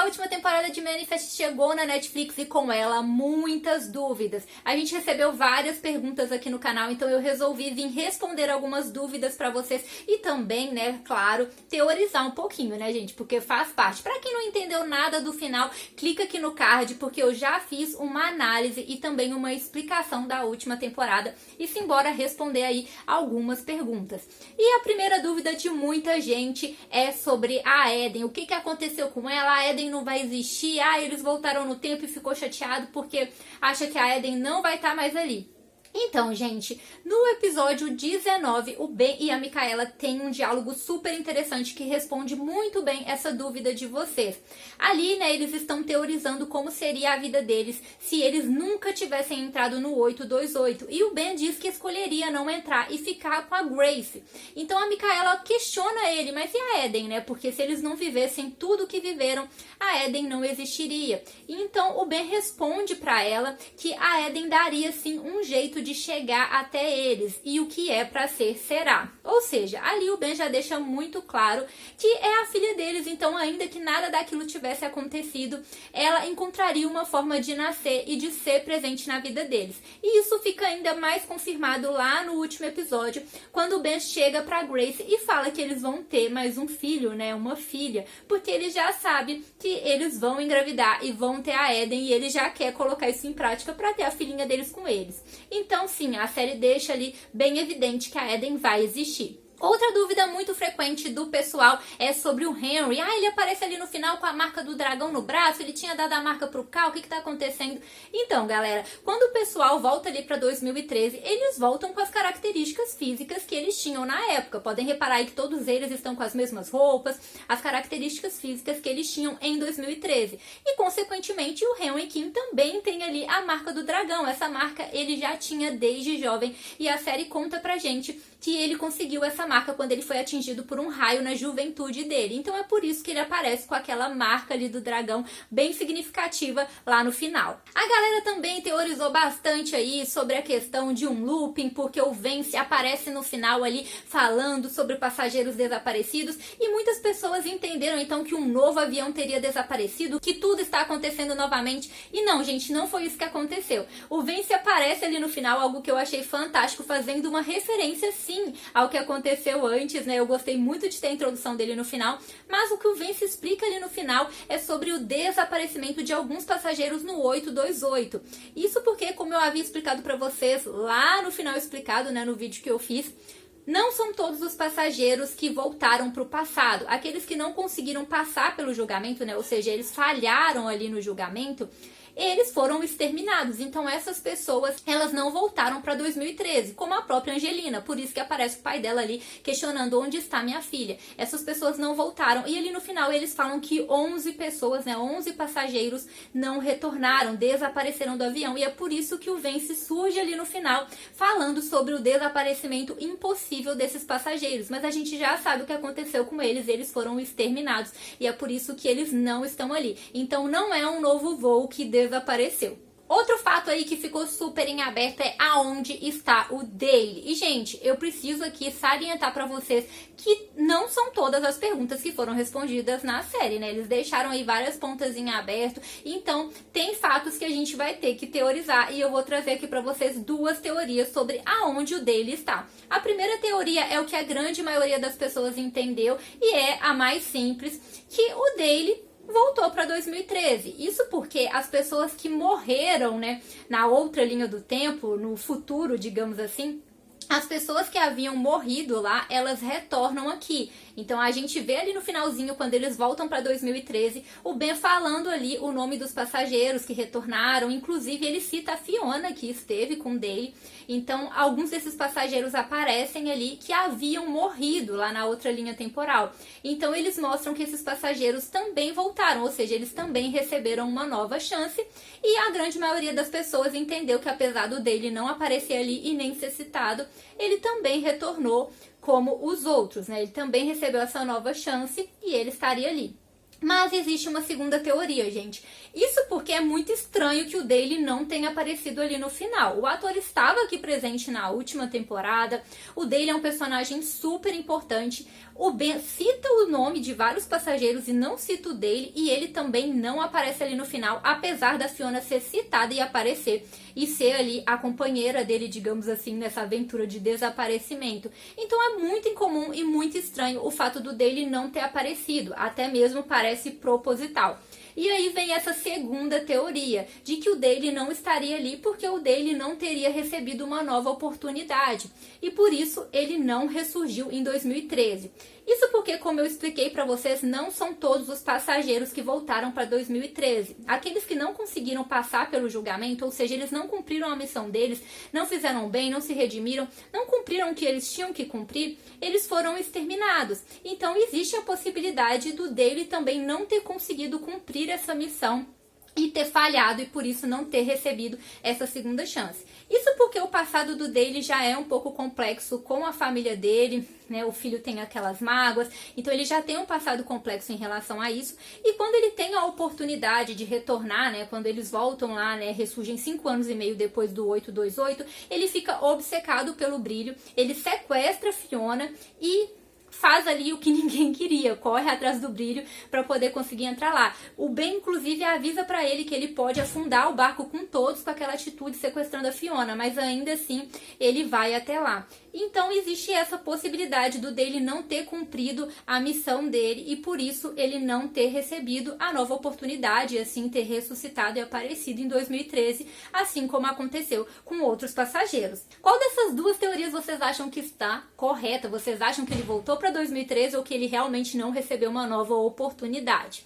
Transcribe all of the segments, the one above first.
A última temporada de Manifest chegou na Netflix e com ela muitas dúvidas. A gente recebeu várias perguntas aqui no canal, então eu resolvi vir responder algumas dúvidas pra vocês e também, né, claro, teorizar um pouquinho, né, gente, porque faz parte. Pra quem não entendeu nada do final, clica aqui no card, porque eu já fiz uma análise e também uma explicação da última temporada e simbora responder aí algumas perguntas. E a primeira dúvida de muita gente é sobre a Eden. O que aconteceu com ela? A Eden não vai existir? Eles voltaram no tempo e ficou chateado porque acha que a Eden não vai estar mais ali. Então, gente, no episódio 19, o Ben e a Micaela têm um diálogo super interessante que responde muito bem essa dúvida de vocês. Ali, né, eles estão teorizando como seria a vida deles se eles nunca tivessem entrado no 828. E o Ben diz que escolheria não entrar e ficar com a Grace. Então a Micaela questiona ele, mas e a Eden, né? Porque se eles não vivessem tudo o que viveram, a Eden não existiria. E então o Ben responde pra ela que a Eden daria sim um jeito de chegar até eles e o que é pra ser será. Ou seja, ali o Ben já deixa muito claro que é a filha deles, então ainda que nada daquilo tivesse acontecido, ela encontraria uma forma de nascer e de ser presente na vida deles. E isso fica ainda mais confirmado lá no último episódio, quando o Ben chega pra Grace e fala que eles vão ter mais um filho, né, uma filha, porque ele já sabe que eles vão engravidar e vão ter a Eden e ele já quer colocar isso em prática pra ter a filhinha deles com eles. Então, sim, a série deixa ali bem evidente que a Eden vai existir. Outra dúvida muito frequente do pessoal é sobre o Henry. Ele aparece ali no final com a marca do dragão no braço, ele tinha dado a marca pro Cal, o que tá acontecendo? Então, galera, quando o pessoal volta ali pra 2013, eles voltam com as características físicas que eles tinham na época. Podem reparar aí que todos eles estão com as mesmas roupas, as características físicas que eles tinham em 2013. E, consequentemente, o Henry Kim também tem ali a marca do dragão. Essa marca ele já tinha desde jovem e a série conta pra gente que ele conseguiu essa marca quando ele foi atingido por um raio na juventude dele. Então é por isso que ele aparece com aquela marca ali do dragão bem significativa lá no final. A galera também teorizou bastante aí sobre a questão de um looping, porque o Vance aparece no final ali falando sobre passageiros desaparecidos e muitas pessoas entenderam então que um novo avião teria desaparecido, que tudo está acontecendo novamente. E não, gente, não foi isso que aconteceu. O Vance aparece ali no final, algo que eu achei fantástico, fazendo uma referência sim ao que aconteceu antes, né? Eu gostei muito de ter a introdução dele no final, mas o que o Vance explica ali no final é sobre o desaparecimento de alguns passageiros no 828. Isso porque, como eu havia explicado pra vocês lá no final explicado, né, no vídeo que eu fiz, não são todos os passageiros que voltaram para o passado. Aqueles que não conseguiram passar pelo julgamento, né, ou seja, eles falharam ali no julgamento, eles foram exterminados. Então essas pessoas, elas não voltaram para 2013, como a própria Angelina. Por isso que aparece o pai dela ali questionando onde está minha filha. Essas pessoas não voltaram. E ali no final eles falam que 11 pessoas, né, 11 passageiros não retornaram, desapareceram do avião. E é por isso que o Vance surge ali no final falando sobre o desaparecimento impossível desses passageiros. Mas a gente já sabe o que aconteceu com eles. Eles foram exterminados. E é por isso que eles não estão ali. Então não é um novo voo que desapareceu. Outro fato aí que ficou super em aberto é aonde está o Dale. E, gente, eu preciso aqui salientar pra vocês que não são todas as perguntas que foram respondidas na série, né? Eles deixaram aí várias pontas em aberto, então tem fatos que a gente vai ter que teorizar e eu vou trazer aqui pra vocês duas teorias sobre aonde o Dale está. A primeira teoria é o que a grande maioria das pessoas entendeu e é a mais simples, que o Dale voltou para 2013. Isso porque as pessoas que morreram, né, na outra linha do tempo, no futuro, digamos assim, as pessoas que haviam morrido lá, elas retornam aqui. Então a gente vê ali no finalzinho, quando eles voltam para 2013, o Ben falando ali o nome dos passageiros que retornaram. Inclusive ele cita a Fiona, que esteve com o Dale. Então alguns desses passageiros aparecem ali que haviam morrido lá na outra linha temporal. Então eles mostram que esses passageiros também voltaram, ou seja, eles também receberam uma nova chance. E a grande maioria das pessoas entendeu que apesar do Dale não aparecer ali e nem ser citado, ele também retornou como os outros, né? Ele também recebeu essa nova chance e ele estaria ali. Mas existe uma segunda teoria, gente. Isso porque é muito estranho que o Dale não tenha aparecido ali no final. O ator estava aqui presente na última temporada. O Dale é um personagem super importante. O Ben cita o nome de vários passageiros e não cita o Dale. E ele também não aparece ali no final, apesar da Fiona ser citada e aparecer. E ser ali a companheira dele, digamos assim, nessa aventura de desaparecimento. Então é muito incomum e muito estranho o fato do Dale não ter aparecido. Até mesmo parece proposital. E aí vem essa segunda teoria, de que o Dale não estaria ali porque o Dale não teria recebido uma nova oportunidade. E por isso ele não ressurgiu em 2013. Isso porque, como eu expliquei para vocês, não são todos os passageiros que voltaram para 2013. Aqueles que não conseguiram passar pelo julgamento, ou seja, eles não cumpriram a missão deles, não fizeram bem, não se redimiram, não cumpriram o que eles tinham que cumprir, eles foram exterminados. Então existe a possibilidade do Dale também não ter conseguido cumprir essa missão e ter falhado e por isso não ter recebido essa segunda chance. Isso porque o passado do Dale já é um pouco complexo com a família dele, né? O filho tem aquelas mágoas, então ele já tem um passado complexo em relação a isso. E quando ele tem a oportunidade de retornar, né? Quando eles voltam lá, né? Ressurgem 5 anos e meio depois do 828, ele fica obcecado pelo brilho, ele sequestra Fiona e faz ali o que ninguém queria, corre atrás do brilho para poder conseguir entrar lá. O Ben, inclusive, avisa para ele que ele pode afundar o barco com todos com aquela atitude sequestrando a Fiona, mas ainda assim ele vai até lá. Então existe essa possibilidade do Dale não ter cumprido a missão dele e por isso ele não ter recebido a nova oportunidade e assim ter ressuscitado e aparecido em 2013, assim como aconteceu com outros passageiros. Qual dessas duas teorias vocês acham que está correta? Vocês acham que ele voltou para 2013 ou que ele realmente não recebeu uma nova oportunidade?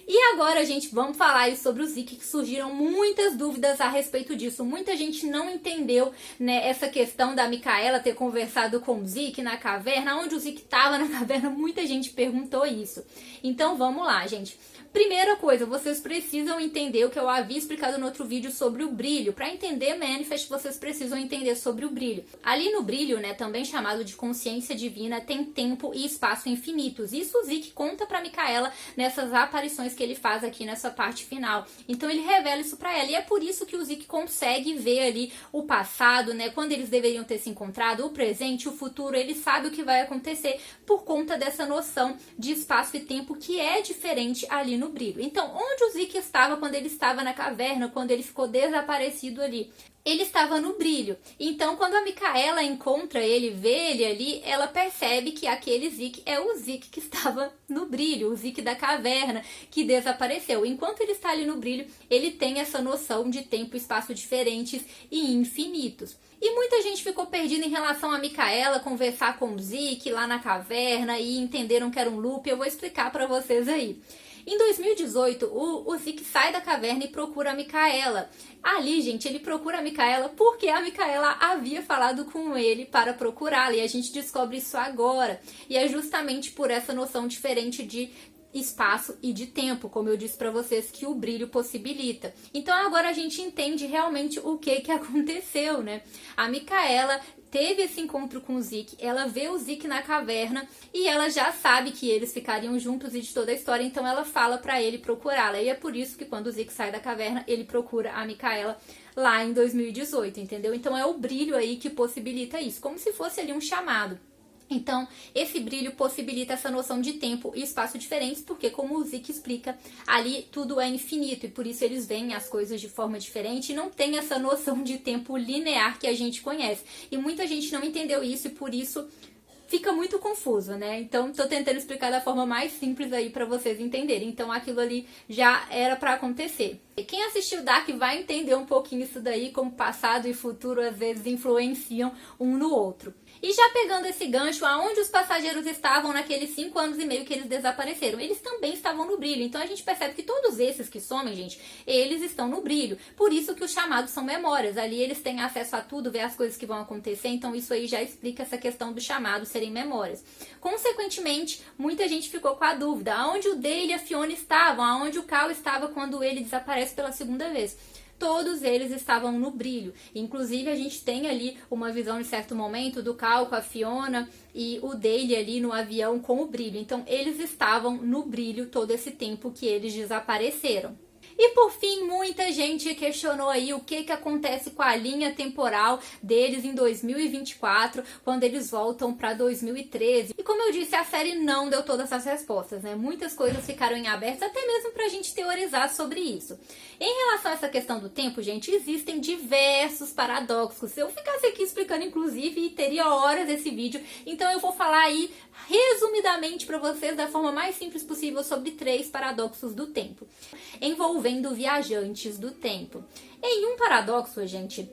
E agora, gente, vamos falar aí sobre o Zeke, que surgiram muitas dúvidas a respeito disso. Muita gente não entendeu, né, essa questão da Micaela ter conversado com o Zeke na caverna, onde o Zeke estava na caverna, muita gente perguntou isso. Então vamos lá, gente. Primeira coisa, vocês precisam entender o que eu havia explicado no outro vídeo sobre o brilho. Para entender Manifest, vocês precisam entender sobre o brilho. Ali no brilho, né, também chamado de consciência divina, tem tempo e espaço infinitos. Isso o Zeke conta para Micaela nessas aparições que ele faz aqui nessa parte final. Então ele revela isso para ela e é por isso que o Zeke consegue ver ali o passado, né, quando eles deveriam ter se encontrado, o presente, o futuro, ele sabe o que vai acontecer por conta dessa noção de espaço e tempo que é diferente ali no brilho. Então, onde o Zeke estava quando ele estava na caverna, quando ele ficou desaparecido ali? Ele estava no brilho. Então, quando a Micaela encontra ele, vê ele ali, ela percebe que aquele Zeke é o Zeke que estava no brilho, o Zeke da caverna, que desapareceu. Enquanto ele está ali no brilho, ele tem essa noção de tempo e espaço diferentes e infinitos. E muita gente ficou perdida em relação a Micaela conversar com o Zeke lá na caverna e entenderam que era um loop. Eu vou explicar para vocês aí. Em 2018, o Zeke sai da caverna e procura a Micaela. Ali, gente, ele procura a Micaela porque a Micaela havia falado com ele para procurá-la. E a gente descobre isso agora. E é justamente por essa noção diferente de espaço e de tempo, como eu disse para vocês, que o brilho possibilita. Então agora a gente entende realmente o que aconteceu, né? A Micaela teve esse encontro com o Zeke, ela vê o Zeke na caverna e ela já sabe que eles ficariam juntos e de toda a história, então ela fala para ele procurá-la. E é por isso que quando o Zeke sai da caverna, ele procura a Micaela lá em 2018, entendeu? Então é o brilho aí que possibilita isso, como se fosse ali um chamado. Então, esse brilho possibilita essa noção de tempo e espaço diferentes, porque, como o Zeke explica, ali tudo é infinito e por isso eles veem as coisas de forma diferente e não tem essa noção de tempo linear que a gente conhece. E muita gente não entendeu isso e por isso fica muito confuso, né? Então, tô tentando explicar da forma mais simples aí pra vocês entenderem. Então, aquilo ali já era pra acontecer. E quem assistiu Dark vai entender um pouquinho isso daí, como passado e futuro às vezes influenciam um no outro. E já pegando esse gancho, aonde os passageiros estavam naqueles 5 anos e meio que eles desapareceram? Eles também estavam no brilho. Então a gente percebe que todos esses que somem, gente, eles estão no brilho. Por isso que os chamados são memórias. Ali eles têm acesso a tudo, ver as coisas que vão acontecer. Então isso aí já explica essa questão dos chamados serem memórias. Consequentemente, muita gente ficou com a dúvida. Aonde o Dale e a Fiona estavam? Aonde o Cal estava quando ele desaparece pela segunda vez? todos eles estavam no brilho. Inclusive, a gente tem ali uma visão, em certo momento, do Cal com a Fiona e o Dale ali no avião com o brilho. Então, eles estavam no brilho todo esse tempo que eles desapareceram. E por fim, muita gente questionou aí o que acontece com a linha temporal deles em 2024, quando eles voltam para 2013. E como eu disse, a série não deu todas as respostas, né? Muitas coisas ficaram em aberto, até mesmo pra gente teorizar sobre isso. Em relação a essa questão do tempo, gente, existem diversos paradoxos. Se eu ficasse aqui explicando, inclusive, teria horas esse vídeo. Então eu vou falar aí resumidamente para vocês da forma mais simples possível sobre 3 paradoxos do tempo, envolvendo viajantes do tempo. Em um paradoxo, gente,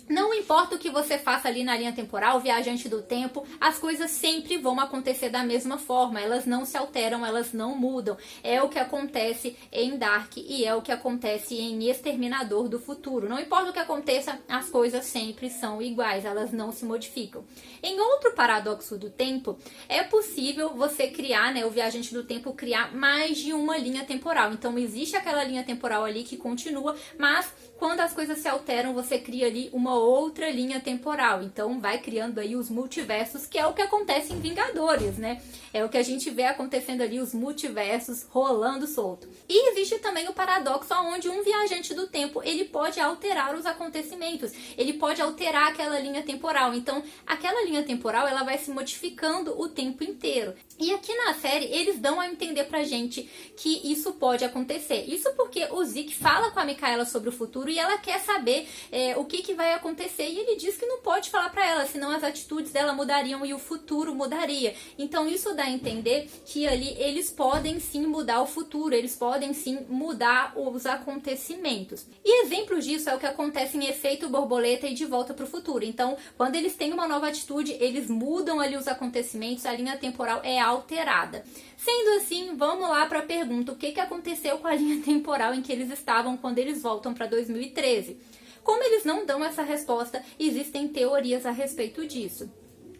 não importa o que você faça ali na linha temporal, viajante do tempo, as coisas sempre vão acontecer da mesma forma, elas não se alteram, elas não mudam. É o que acontece em Dark e é o que acontece em Exterminador do Futuro. Não importa o que aconteça, as coisas sempre são iguais, elas não se modificam. Em outro paradoxo do tempo, é possível você criar, né, o viajante do tempo criar mais de uma linha temporal. Então existe aquela linha temporal ali que continua, mas quando as coisas se alteram, você cria ali uma outra linha temporal. Então vai criando aí os multiversos, que é o que acontece em Vingadores, né? É o que a gente vê acontecendo ali, os multiversos rolando solto. E existe também o paradoxo onde um viajante do tempo, ele pode alterar os acontecimentos. Ele pode alterar aquela linha temporal. Então, aquela linha temporal, ela vai se modificando o tempo inteiro. E aqui na série, eles dão a entender pra gente que isso pode acontecer. Isso porque o Zeke fala com a Micaela sobre o futuro e ela quer saber o que vai acontecer. E ele diz que não pode falar pra ela, senão as atitudes dela mudariam e o futuro mudaria. Então isso dá a entender que ali eles podem sim mudar o futuro, eles podem sim mudar os acontecimentos. E exemplos disso é o que acontece em Efeito Borboleta e De Volta pro Futuro. Então, quando eles têm uma nova atitude, eles mudam ali os acontecimentos, a linha temporal é alterada. Sendo assim, vamos lá para a pergunta: o que aconteceu com a linha temporal em que eles estavam quando eles voltam para 2013? Como eles não dão essa resposta, existem teorias a respeito disso.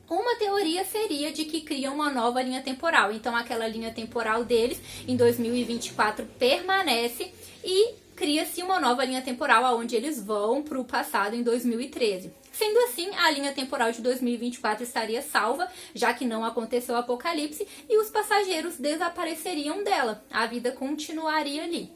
Uma teoria seria de que criam uma nova linha temporal. Então, aquela linha temporal deles em 2024 permanece e cria-se uma nova linha temporal onde eles vão para o passado em 2013. Sendo assim, a linha temporal de 2024 estaria salva, já que não aconteceu o apocalipse, e os passageiros desapareceriam dela. A vida continuaria ali.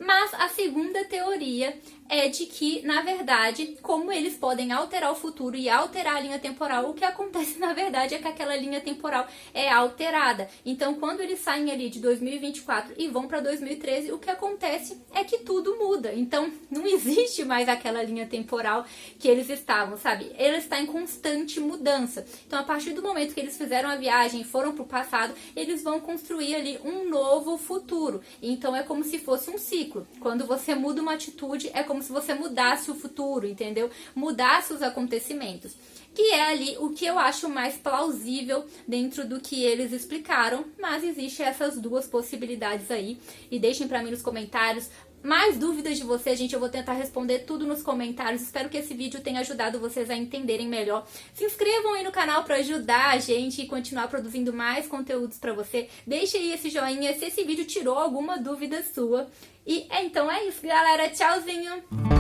Mas a segunda teoria é de que, na verdade, como eles podem alterar o futuro e alterar a linha temporal, o que acontece, na verdade, é que aquela linha temporal é alterada. Então, quando eles saem ali de 2024 e vão para 2013, o que acontece é que tudo muda. Então, não existe mais aquela linha temporal que eles estavam, sabe? Ela está em constante mudança. Então, a partir do momento que eles fizeram a viagem e foram para o passado, eles vão construir ali um novo futuro. Então, é como se fosse um ciclo. Quando você muda uma atitude, é como se você mudasse o futuro, entendeu? Mudasse os acontecimentos. Que é ali o que eu acho mais plausível dentro do que eles explicaram, mas existem essas duas possibilidades aí. E deixem pra mim nos comentários mais dúvidas de vocês, gente. Eu vou tentar responder tudo nos comentários. Espero que esse vídeo tenha ajudado vocês a entenderem melhor. Se inscrevam aí no canal para ajudar a gente e continuar produzindo mais conteúdos para você. Deixe aí esse joinha se esse vídeo tirou alguma dúvida sua. E então é isso, galera. Tchauzinho!